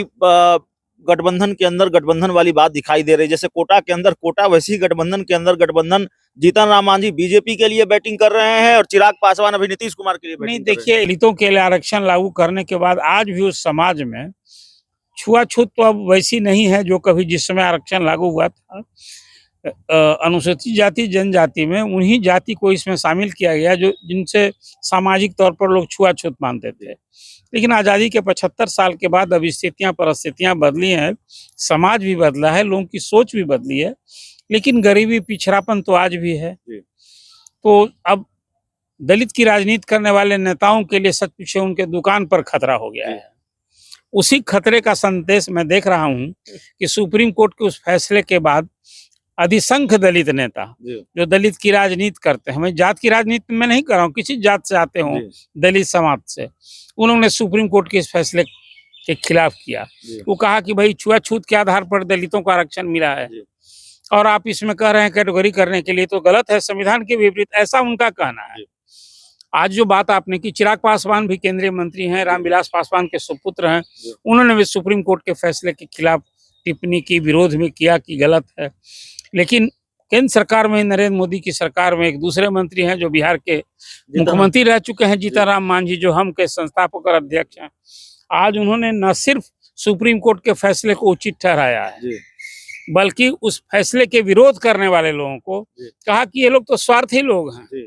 गठबंधन के अंदर गठबंधन वाली बात दिखाई दे रही है। जैसे कोटा के अंदर कोटा, वैसे ही गठबंधन के अंदर गठबंधन। जीतन राम मांझी बीजेपी के लिए बैटिंग कर रहे हैं और चिराग पासवान अभी नीतीश कुमार के लिए नहीं, बैटिंग कर रहे देखिए, दलितों के लिए आरक्षण लागू करने के बाद आज भी उस समाज में छुआछूत तो अब वैसी नहीं है जो कभी जिस समय आरक्षण लागू हुआ था। अनुसूचित जाति जनजाति में उन्हीं जाति को इसमें शामिल किया गया जो जिनसे सामाजिक तौर पर लोग छुआछूत मानते थे। लेकिन आज़ादी के 75 साल के बाद अब स्थितियां परिस्थितियां बदली हैं, समाज भी बदला है, लोगों की सोच भी बदली है, लेकिन गरीबी पिछड़ापन तो आज भी है। तो अब दलित की राजनीति करने वाले नेताओं के लिए सच पूछे उनके दुकान पर खतरा हो गया है। उसी खतरे का संदेश मैं देख रहा हूं कि सुप्रीम कोर्ट के उस फैसले के बाद अधिसंख्य दलित नेता जो दलित की राजनीति करते हैं, मैं जात की राजनीति में नहीं कर रहा हूँ, किसी जात से आते हों, दलित समाज से, उन्होंने सुप्रीम कोर्ट के इस फैसले के खिलाफ किया। वो कहा कि भाई छुआछूत के आधार पर दलितों को आरक्षण मिला है और आप इसमें कह रहे हैं कैटेगरी करने के लिए, तो गलत है, संविधान के विपरीत, ऐसा उनका कहना है। आज जो बात आपने की, चिराग पासवान भी केंद्रीय मंत्री हैं, रामविलास पासवान के सुपुत्र हैं, उन्होंने भी सुप्रीम कोर्ट के फैसले के खिलाफ टिप्पणी की, विरोध में किया कि गलत है। लेकिन केंद्र सरकार में, नरेंद्र मोदी की सरकार में एक दूसरे मंत्री हैं जो बिहार के मुख्यमंत्री रह चुके हैं, जीतन राम मांझी, जो हम के संस्थापक और अध्यक्ष हैं। आज उन्होंने न सिर्फ सुप्रीम कोर्ट के फैसले को उचित ठहराया है, बल्कि उस फैसले के विरोध करने वाले लोगों को कहा कि ये लोग तो स्वार्थी लोग हैं।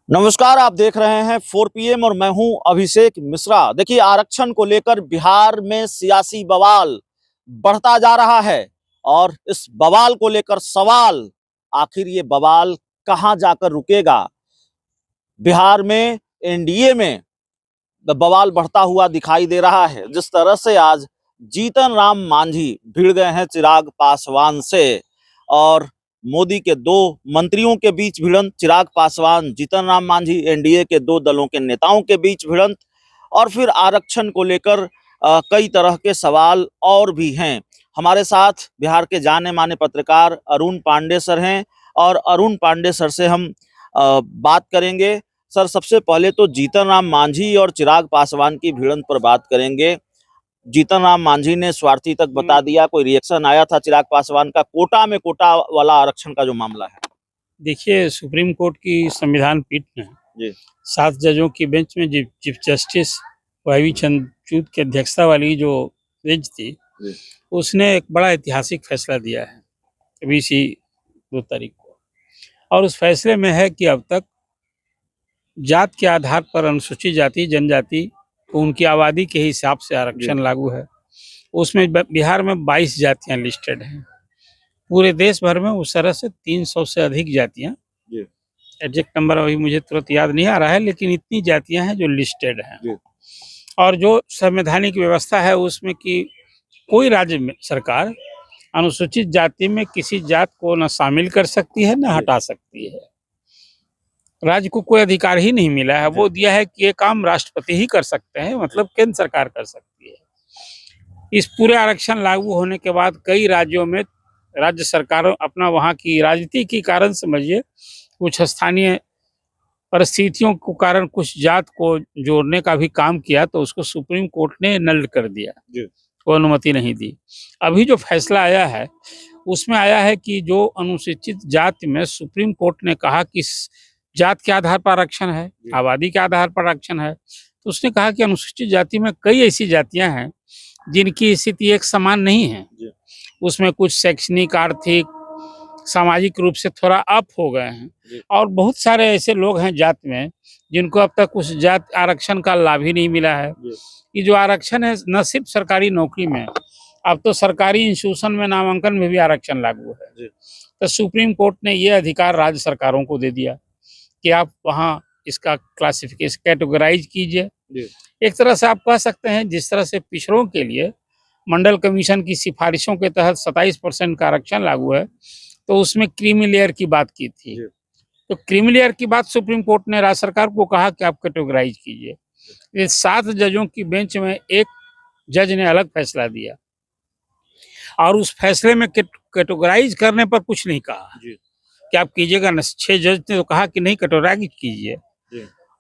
नमस्कार, आप देख रहे हैं 4 PM और मैं हूं अभिषेक मिश्रा। देखिए, आरक्षण को लेकर बिहार में सियासी बवाल बढ़ता जा रहा है और इस बवाल को लेकर सवाल, आखिर ये बवाल कहां जाकर रुकेगा। बिहार में एनडीए में बवाल बढ़ता हुआ दिखाई दे रहा है। जिस तरह से आज जीतन राम मांझी भिड़ गए हैं चिराग पासवान से और मोदी के 2 मंत्रियों के बीच भिड़ंत, चिराग पासवान, जीतन राम मांझी, एनडीए के 2 दलों के नेताओं के बीच भिड़ंत, और फिर आरक्षण को लेकर कई तरह के सवाल और भी हैं। हमारे साथ बिहार के जाने माने पत्रकार अरुण पांडे सर हैं और अरुण पांडे सर से हम बात करेंगे। सर, सबसे पहले तो जीतन राम मांझी और चिराग पासवान की भिड़ंत पर बात करेंगे। जीतन राम मांझी ने स्वार्थी तक बता दिया। कोई रिएक्शन आया था चिराग पासवान का कोटा में, कोटा वाला आरक्षण का जो मामला है? देखिए, सुप्रीम कोर्ट की संविधान पीठ ने 7 जजों की बेंच में चीफ जस्टिस वाई चंद्रचूड़ की अध्यक्षता वाली जो बेंच थी, उसने एक बड़ा ऐतिहासिक फैसला दिया है अभी इसी 2 तारीख को। और उस फैसले में है कि अब तक जात के आधार पर अनुसूचित जाति जनजाति को उनकी आबादी के हिसाब से आरक्षण लागू है। उसमें बिहार में 22 जातियां लिस्टेड हैं। पूरे देश भर में उस तरह से 300 से अधिक जातियां, एग्जैक्ट नंबर अभी मुझे तुरंत याद नहीं आ रहा है, लेकिन इतनी जातियां हैं जो लिस्टेड हैं। और जो संवैधानिक व्यवस्था है उसमें कि कोई राज्य में सरकार अनुसूचित जाति में किसी जात को न शामिल कर सकती है न हटा सकती है। राज्य को कोई अधिकार ही नहीं मिला है, वो दिया है कि ये काम राष्ट्रपति ही कर सकते हैं, मतलब केंद्र सरकार कर सकती है। इस पूरे आरक्षण लागू होने के बाद कई राज्यों में राज्य सरकारों अपना वहाँ की राजनीति के कारण, समझिए, कुछ स्थानीय परिस्थितियों के कारण कुछ जात को जोड़ने का भी काम किया, तो उसको सुप्रीम कोर्ट ने नल कर दिया, कोई अनुमति नहीं दी। अभी जो फैसला आया है उसमें आया है कि जो अनुसूचित जाति में सुप्रीम कोर्ट ने कहा कि जात के आधार पर आरक्षण है, आबादी के आधार पर आरक्षण है, तो उसने कहा कि अनुसूचित जाति में कई ऐसी जातियां हैं जिनकी स्थिति एक समान नहीं है। उसमें कुछ शैक्षणिक, आर्थिक, सामाजिक रूप से थोड़ा अप हो गए हैं और बहुत सारे ऐसे लोग हैं जात में जिनको अब तक उस जात आरक्षण का लाभ ही नहीं मिला है। ये जो आरक्षण है न सिर्फ सरकारी नौकरी में, अब तो सरकारी इंस्टीट्यूशन में नामांकन में भी आरक्षण लागू है। तो सुप्रीम कोर्ट ने ये अधिकार राज्य सरकारों को दे दिया कि आप वहाँ इसका क्लासिफिकेशन, कैटेगराइज कीजिए। एक तरह से आप कह सकते हैं जिस तरह से पिछड़ों के लिए मंडल कमीशन की सिफारिशों के तहत 27% का आरक्षण लागू है, तो उसमें क्रीमी लेयर की बात की थी। तो क्रीमी लेयर की बात सुप्रीम कोर्ट ने राज्य सरकार को कहा कि आप कैटेगराइज कीजिए। ये 7 जजों की बेंच में एक जज ने अलग फैसला दिया और उस फैसले में कैटेगराइज करने पर कुछ नहीं कहा कि आप कीजिएगा न। 6 जज ने तो कहा कि नहीं, कैटेगराइज कीजिए।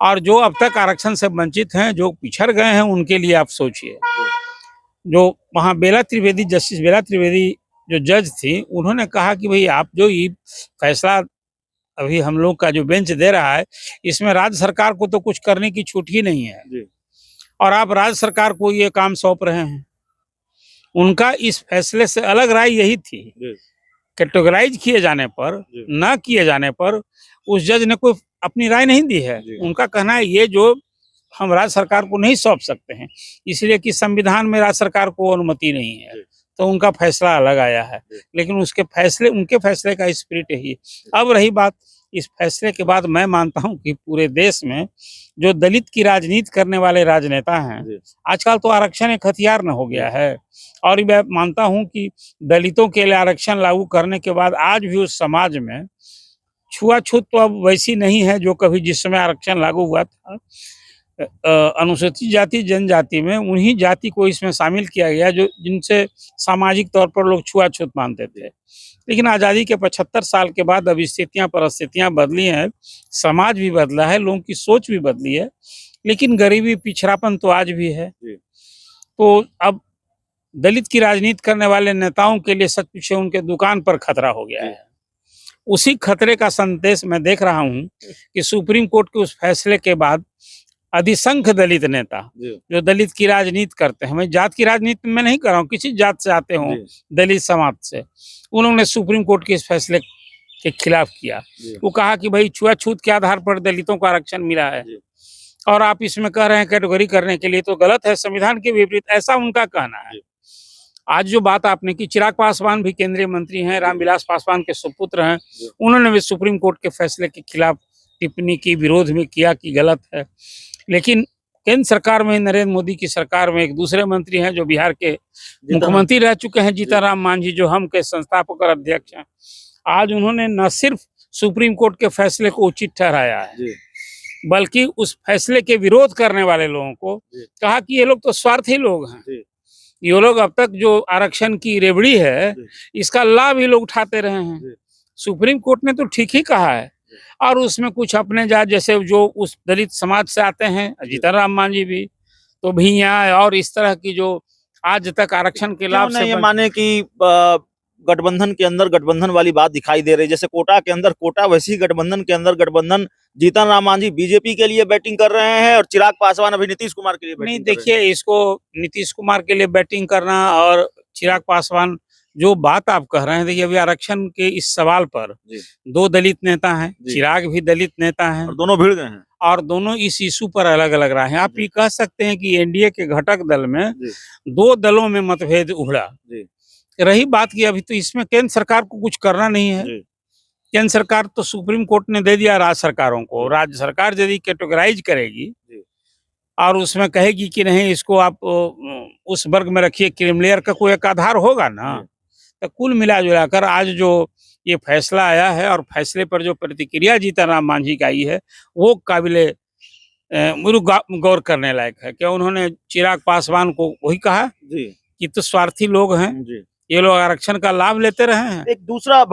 और जो अब तक आरक्षण से वंचित हैं, जो पिछड़ गए हैं, उनके लिए आप सोचिए। जो वहाँ जस्टिस बेला त्रिवेदी जो जज थी, उन्होंने कहा कि भाई आप जो ये फैसला अभी हम लोग का जो बेंच दे रहा है, इसमें राज्य सरकार को तो कुछ करने की छूट ही नहीं है जी। और आप राज्य सरकार को ये काम सौंप रहे हैं। उनका इस फैसले से अलग राय यही थी, कैटेगराइज किए जाने पर, ना किए जाने पर उस जज ने कोई अपनी राय नहीं दी है। उनका कहना है ये जो हम राज्य सरकार को नहीं सौंप सकते हैं, इसलिए कि संविधान में राज्य सरकार को अनुमति नहीं है, तो उनका फैसला अलग आया है। लेकिन उनके फैसले का स्पिरिट यही है। अब रही बात इस फैसले के बाद, मैं मानता हूं कि पूरे देश में जो दलित की राजनीति करने वाले राजनेता हैं, आजकल तो आरक्षण एक हथियार न हो गया है। और मैं मानता हूं कि दलितों के लिए आरक्षण लागू करने के बाद आज भी उस समाज में छुआछूत तो अब वैसी नहीं है जो कभी जिस समय आरक्षण लागू हुआ था। अनुसूचित जाति जनजाति में उन्हीं जाति को इसमें शामिल किया गया जो जिनसे सामाजिक तौर पर लोग छुआछूत मानते थे। लेकिन आज़ादी के 75 साल के बाद अब स्थितियां परिस्थितियां बदली हैं, समाज भी बदला है, लोगों की सोच भी बदली है, लेकिन गरीबी पिछड़ापन तो आज भी है। तो अब दलित की राजनीति करने वाले नेताओं के लिए सच पूछे उनके दुकान पर खतरा हो गया है। उसी खतरे का संदेश मैं देख रहा हूं कि सुप्रीम कोर्ट के उस फैसले के बाद अधिसंख्य दलित नेता जो दलित की राजनीति करते हैं, मैं जात की राजनीति में नहीं कर रहा हूँ, किसी जात से आते हों, दलित समाज से, उन्होंने सुप्रीम कोर्ट के इस फैसले के खिलाफ किया। वो कहा कि भाई छुआछूत के आधार पर दलितों को आरक्षण मिला है और आप इसमें कह रहे हैं कैटेगरी करने के लिए, तो गलत है, संविधान के विपरीत, ऐसा उनका कहना है। आज जो बात आपने की, चिराग पासवान भी केंद्रीय मंत्री हैं, रामविलास पासवान के सुपुत्र हैं, उन्होंने भी सुप्रीम कोर्ट के फैसले के खिलाफ टिप्पणी की, विरोध में किया कि गलत है। लेकिन केंद्र सरकार में, नरेंद्र मोदी की सरकार में एक दूसरे मंत्री हैं जो बिहार के मुख्यमंत्री रह चुके हैं, जीतनराम मांझी, जो हम के संस्थापक और अध्यक्ष हैं। आज उन्होंने न सिर्फ सुप्रीम कोर्ट के फैसले को उचित ठहराया है, बल्कि उस फैसले के विरोध करने वाले लोगों को कहा कि ये लोग तो स्वार्थी लोग हैं, ये लोग अब तक जो आरक्षण की रेवड़ी है इसका लाभ ही लोग उठाते रहे हैं। सुप्रीम कोर्ट ने तो ठीक ही कहा है, और उसमें कुछ अपने जात जैसे जो उस दलित समाज से आते हैं, जीतनराम मांझी भी, तो भैया और इस तरह की जो आज तक आरक्षण के लाभ से ये माने कि गठबंधन के अंदर गठबंधन वाली बात दिखाई दे रही है, जैसे कोटा के अंदर कोटा, वैसे ही गठबंधन के अंदर गठबंधन। जीतनराम मांझी बीजेपी के लिए बैटिंग कर रहे हैं और चिराग पासवान अभी नीतीश कुमार के लिए बैटिंग नहीं, देखिए, इसको नीतीश कुमार के लिए बैटिंग करना और चिराग पासवान, जो बात आप कह रहे हैं, देखिए अभी आरक्षण के इस सवाल पर दो दलित नेता हैं, चिराग भी दलित नेता हैं, और दोनों भिड़ गए हैं और दोनों इस इशू पर अलग अलग रहे हैं। आप ये कह सकते हैं कि एनडीए के घटक दल में दो दलों में मतभेद उभरा। रही बात की अभी तो इसमें केंद्र सरकार को कुछ करना नहीं है। केंद्र सरकार तो सुप्रीम कोर्ट ने दे दिया राज्य सरकारों को, राज्य सरकार यदि कैटेगराइज करेगी और उसमें कहेगी कि नहीं इसको आप उस वर्ग में रखिए, क्रीमिलेयर का कोई एक आधार होगा ना, तो कुल मिला जुला कर आज जो ये फैसला आया है और फैसले पर जो प्रतिक्रिया जीतनराम मांझी का आई है, वो काबिले गौर करने लायक है। क्या उन्होंने चिराग पासवान को वही कहा कि तो स्वार्थी लोग हैं, ये लोग आरक्षण का लाभ लेते रहे हैं। एक दूसरा